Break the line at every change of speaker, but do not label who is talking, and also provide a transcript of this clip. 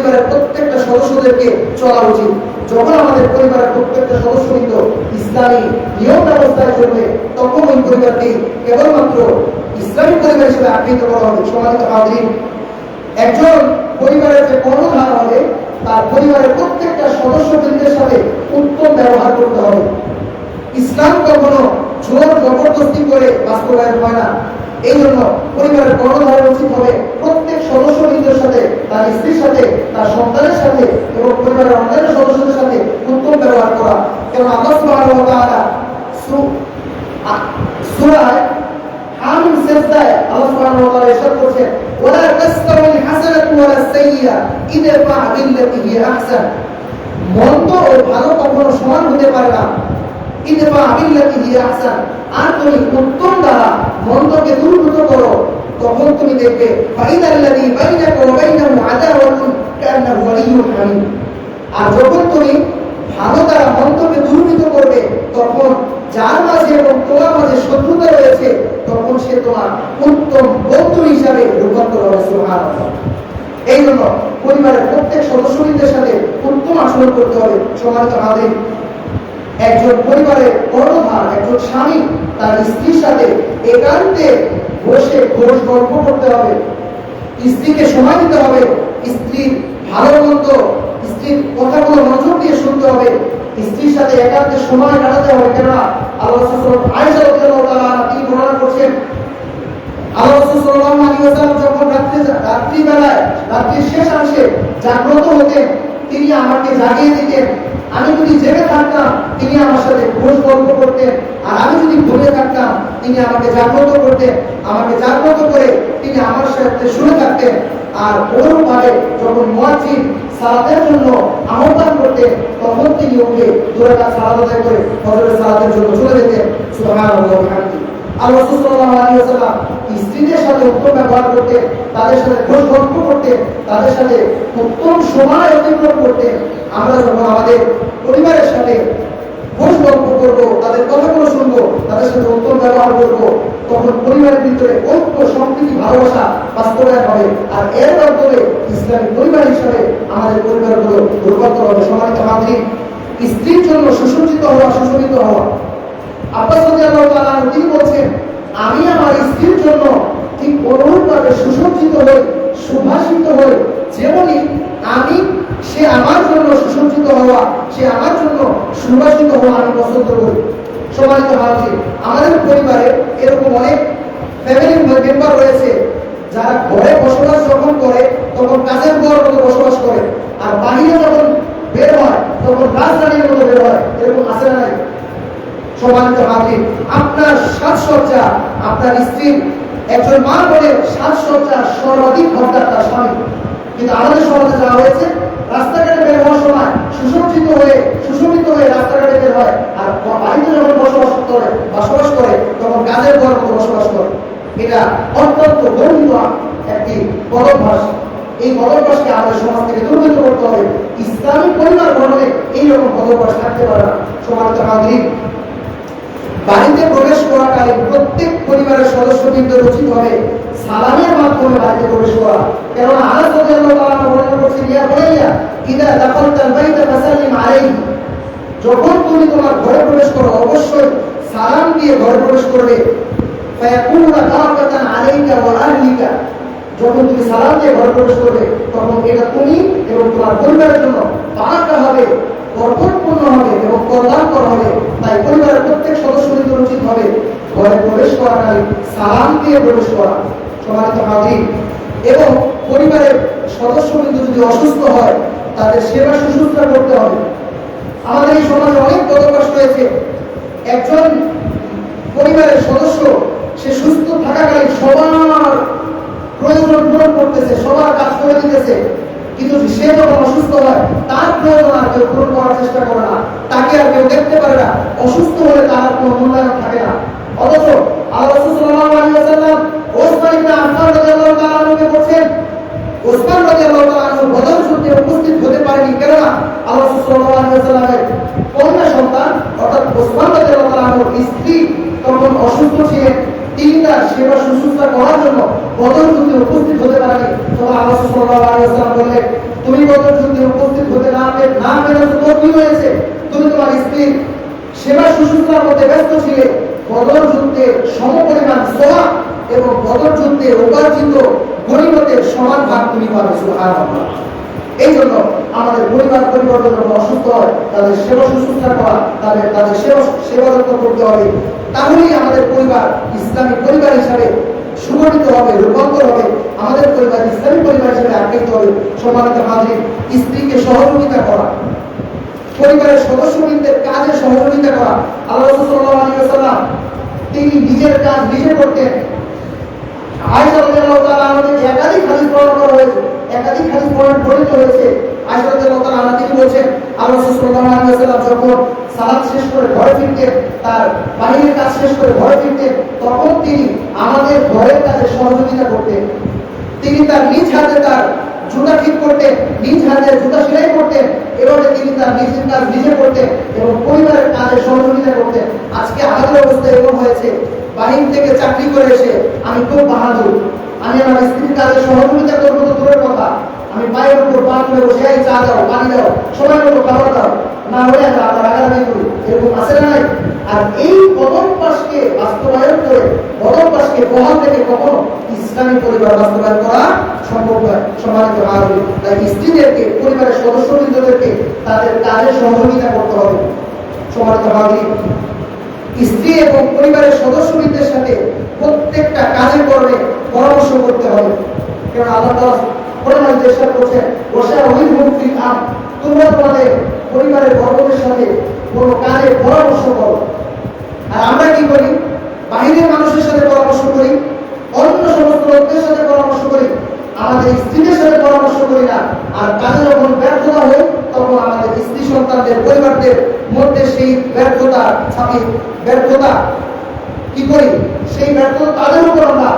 পরিবারের প্রত্যেকটা সদস্যদেরকে চলা উচিত। যখন আমাদের পরিবারের প্রত্যেকটা সদস্যবৃন্দ ইসলামী নিয়ম ব্যবস্থায় চলবে, তখন ওই পরিবারটি কেবলমাত্র ইসলামী পরিবার হিসেবে আখ্যায়িত করা হবে। সম্মানিত হাজির, একজন পরিবারের যে কর্ণধার হবে, তার পরিবারের প্রত্যেকটা সদস্যবৃন্দের সাথে উত্তম ব্যবহার করতে হবে। ইসলাম কখনো জোর জবরদস্তি করে বাস্তবায়ন হয় না। এই জন্য পরিবারের কর্ণধারের উচিত হবে প্রত্যেক সদস্যবৃন্দের সাথে, তার স্ত্রীর সাথে, তার সন্তানের সাথে এবং পরিবারের অন্যান্য সদস্যদের সাথে উত্তম ব্যবহার করা। কারণ আল্লাহ সুবহানাহু ওয়া তাআলা সূরা হামিম সিজদায় আল্লাহ সুবহানাহু ওয়া তাআলা ইরশাদ করেছেন, ওয়ালা তাসতাউল হাসানাতু ওয়ালা সাইয়্যা ইদফা বিল্লাতি হিয়া আহসান। মন্দ ও ভালো কখনো সমান হতে পারে না। ইদফা বিল্লাতি হিয়া আহসান, আর তুমি উত্তম দ্বারা মন্দকে দূরীভূত করো, তখন তুমি দেখবে ফাইদাল্লাযী বাইনাকা ওয়া বাইনাহু আদাওয়াতুন কান্নাহু ওয়ালিয়্যুন হামীম। আর যখন তুমি ভালো দ্বারা মন্দকে দূরীভূত করবে, তখন যার মাঝে এবং তোমার মাঝে শত্রুতা রয়েছে, তখন সে তোমার উত্তম বন্ধু হিসাবে রূপান্তর হবে। সুবহানাল্লাহ। এই জন্য পরিবারের প্রত্যেক সদস্যদের সাথে উত্তম আচরণ করতে হবে। সম্মানিত হাজির, একজন পরিবারের কর্ণধার, একজন স্বামী তার স্ত্রীর সাথে একান্তে বসে গল্প করতে হবে, স্ত্রীকে সময় দিতে হবে, স্ত্রীর ভালো মন্দ, স্ত্রীর কথাগুলো মনোযোগ দিয়ে শুনতে হবে, স্ত্রীর সাথে একান্তে সময় কাটাতে হবে। কেননা আল্লাহ রাসূল আয়েশা রাদিয়াল্লাহু তাআলা তিনি বর্ণনা করছেন, আল্লাহ রাসূল সাল্লাল্লাহু আলাইহি ওয়াসাল্লাম যখন রাত্রিবেলায় রাত্রির শেষাংশে জাগ্রত হতেন, তিনি আমাকে জাগিয়ে দিতেন। আমি যদি জেগে থাকতাম, তিনি আমার সাথে গল্প করতেন, আর আমি যদি ঘুমিয়ে থাকতাম, তিনি আমাকে জাগ্রত করতেন। আমাকে জাগ্রত করে তিনি আমার সাথে শুনে থাকতেন। আর অনুরূপভাবে যখন মুয়াজ্জিন সালাতের জন্য আহ্বান করতেন, তখন তিনি উঠে 2 রাকাত সালাত আদায় করে ফজরের সালাতের জন্য চলে যেতেন। সুবহানাল্লাহ ওয়া বিহামদিহি। আল্লাহ রাসূল সাল্লাল্লাহু আলাইহি ওয়াসাল্লাম স্ত্রীদের সাথে উত্তম ব্যবহার করতেন, তাদের সাথে গল্প করতেন, তাদের সাথে উত্তম সময় অতিক্রম করতেন। আমরা যখন আমাদের পরিবারের সাথে গল্প করবো, তাদের কথাগুলো শুনবো, তাদের সাথে উত্তম ব্যবহার করবো, তখন পরিবারের ভিতরে ঐক্য, সম্প্রীতি, ভালোবাসা বাস্তবায়ন হবে। আর এর মাধ্যমে ইসলামী পরিবার হিসাবে আমাদের পরিবারগুলো রূপান্তর হবে। সম্মানিত হাজির, স্ত্রীর জন্য সুসজ্জিত হওয়া, সুশোভিত হওয়া। আব্বাস রাদিয়াল্লাহু তাআলা তিনি বলছেন, আমি আমার স্ত্রীর জন্য ঠিক অনুরূপভাবে সুসজ্জিত হই, সুভাষিত হই, যেমনি সে আমার জন্য সুসজ্জিত হওয়া, সে আমার জন্য সুভাষিত হওয়া আমি পছন্দ করি। সম্মানিত হাজির, আমাদের পরিবারে এরকম অনেক ফ্যামিলি মেম্বার রয়েছে যারা ঘরে বসবাস যখন করে তখন কাজের বুয়ার মতো বসবাস করে, আর বাহিরে যখন বের হয় তখন রাজধানীর মতো বের হয়। এরকম আছে না নাই? সম্মানিত হাজির, আপনার সাজসজ্জা, আপনার স্ত্রীর, একজন মা বলে সাজসজ্জা সর্বাধিক হকদার তার স্বামী। কিন্তু আমাদের সমাজে যা হয়েছে, রাস্তাঘাটে বের হওয়ার সময় সুসজ্জিত হয়ে, সুশোভিত হয়ে রাস্তাঘাটে বের হয়, আর বাড়িতে যখন বসবাস করে তখন কাজের ঘর মতো বসবাস করে। এটা অত্যন্ত গর্হিত একটি বদভ্যাস। এই বদভ্যাসকে আমাদের সমাজ থেকে দূরীভূত করতে হবে। ইসলামী পরিবার গঠনে এইরকম বদভ্যাস থাকতে পারে না। সম্মানিত হাজির, বাড়িতে প্রবেশ করাকালীন প্রত্যেক পরিবারের সদস্যবৃন্দের উচিত হবে সালামের মাধ্যমে বাড়িতে প্রবেশ করা। কেননা আনাস রাদিয়াল্লাহু তাআলা বর্ণনা করছেন, ইয়া বুনাইয়া ইদা দাখালতাল বাইতা ফাসাল্লিম আলাইহি, যখন তুমি তোমার ঘরে প্রবেশ করো অবশ্যই সালাম দিয়ে ঘরে প্রবেশ করবে। ফায়াকুনা বারাকাতান আলাইকা ওয়া আহলিকা, যখন তুমি সালাম দিয়ে ঘরে প্রবেশ করবে তখন এটা তুমি এবং তোমার পরিবারের জন্য বারাকা হবে, বরকতপূর্ণ হবে এবং কল্যাণকর হবে। তাই পরিবারের প্রত্যেক সদস্যদের উচিত হবে ঘরে প্রবেশ করাকালীন সালাম দিয়ে প্রবেশ করা। সম্মানিত হাজির, এবং পরিবারের সদস্যবৃন্দ যদি অসুস্থ হয় তাদের সেবা শুশ্রূষা করতে হবে। আমাদের এই সমাজে অনেক বদভ্যাস রয়েছে, একজন পরিবারের সদস্য সে সুস্থ থাকাকালীন সবার প্রয়োজন পূরণ করতেছে, সবার কাজ করে দিতেছে, কিন্তু সে যখন অসুস্থ হয় তার প্রয়োজন আর কেউ পূরণ করার চেষ্টা করে না, তাকে আর কেউ দেখতে পারে না। অসুস্থ হলে তার কোনো মূল্যায়ন থাকে না। অথচ আল্লাহ রাসূল সাল্লাল্লাহু আলাইহি ওয়াসাল্লাম ওসমান ইবনে আফফান রাদিয়াল্লাহু তাআলা আনহুকে বলেন, ওসমান রাদিয়াল্লাহু তাআলা আনহু বদর যুদ্ধে উপস্থিত হতে পারেনি, কেননা আল্লাহ রাসূল সাল্লাল্লাহু আলাইহি ওয়াসাল্লামের কন্যা সন্তান অর্থাৎ ওসমান রাদিয়াল্লাহু তাআলা আনহুর স্ত্রী তখন অসুস্থ ছিলেন, তিনি তার সেবা শুশ্রূষা করার জন্য বদর যুদ্ধে উপস্থিত হতে পারেনি। তখন আল্লাহ রাসূল সাল্লাল্লাহু আলাইহি ওয়াসাল্লাম বললেন, তুমি বদর যুদ্ধে উপস্থিত হতে না পেরেছো তো কি হয়েছে, তুমি তোমার স্ত্রীর সেবা শুশ্রূষার মধ্যে ব্যস্ত ছিলে। বদর যুদ্ধে সমপরিমাণ সওয়াব এবং বদর যুদ্ধে উপার্জিত গনিমতের সমান ভাগ তুমি পাবে। সুবহানাল্লাহ। এই জন্য আমাদের পরিবার যখন অসুস্থ হয় তাদের সেবা শুশ্রূষা করা, তাদের সেবা যত্ন করতে হবে। তাহলেই আমাদের পরিবার ইসলামী পরিবার হিসাবে সুগঠিত হবে, রূপান্তর হবে। আমাদের পরিবার ইসলামী পরিবার হিসেবে আখ্যায়িত হবে। সম্মানিত হাজির, স্ত্রীকে সহযোগিতা করা, পরিবারের সদস্যবৃন্দের কাজে সহযোগিতা করা। আল্লাহ রাসূল সাল্লাল্লাহু আলাইহি ওয়াসাল্লাম তিনি নিজের কাজ নিজে করতেন। আয়েশা রাদিয়াল্লাহু তাআলা আনহা একাধিক হাদিস বর্ণনা করা হয়েছে, একাধিক হাদিস বর্ণিত হয়েছে। আয়েশা রাদিয়াল্লাহু তাআলা আনহা তিনি বলেছেন, আল্লাহ রাসূল সাল্লাল্লাহু আলাইহি ওয়াসাল্লাম যখন সালাত শেষ করে ঘরে ফিরতেন, তার বাহিরের কাজ শেষ করে ঘরে ফিরতেন, তখন তিনি আমাদের ঘরের কাজে সহযোগিতা করতেন। তিনি তার নিজ হাতে তার জুতা ঠিক করতেন, নিজ হাতে জুতা সেলাই করতেন। এভাবে তিনি তার নিজের কাজ নিজে করতেন এবং পরিবারের কাজে সহযোগিতা করতেন। আজকে আমাদের অবস্থা এরকম হয়েছে, বাহির থেকে চাকরি করে এসে আমি খুব বাহাদুর, আমি আমার স্ত্রীর কাজে সহযোগিতা করবো তো দূরের কথা, আমি পায়ের উপর পা তুলে বসে এই চা দাও, পানি দাও, সময় মতো খাবার দাও, না হলে আমরা আবার আগামী করি, এরকম আছে না নাই? আর এই পদক্ষেপকে বাস্তবায়ন করে পদক্ষেপকে বহাল থেকে কখনো ইসলামী পরিবার বাস্তবায়ন করা সম্ভব নয়। সম্মানিত হাজির, তাই স্ত্রীদেরকে, পরিবারের সদস্যবৃন্দদেরকে তাদের কাজে সহযোগিতা করতে হবে। সম্মানিত হাজির, স্ত্রী এবং পরিবারের সদস্যবৃন্দের সাথে প্রত্যেকটা কাজে কর্মে পরামর্শ করতে হবে। কারণ আল্লাহ তাআলা কোরআনে ইরশাদ করেছেন, ওয়াশাওরিহুম ফিল আমর, তোমরা তোমাদের পরিবারের বড়দের সাথে কোনো কাজে পরামর্শ করো। আর আমরা কি করি? বাহিরের মানুষের সাথে পরামর্শ করি, অন্য সমস্ত লোকদের সাথে পরামর্শ করি, আমাদের স্ত্রীদের সাথে পরামর্শ করি না। আর কাজে যখন ব্যর্থতা হয় তখন আমাদের স্ত্রী সন্তানদের, পরিবারদের মধ্যে সেই ব্যর্থতা কি করি? সেই ব্যর্থতা তাদের উপর আমরা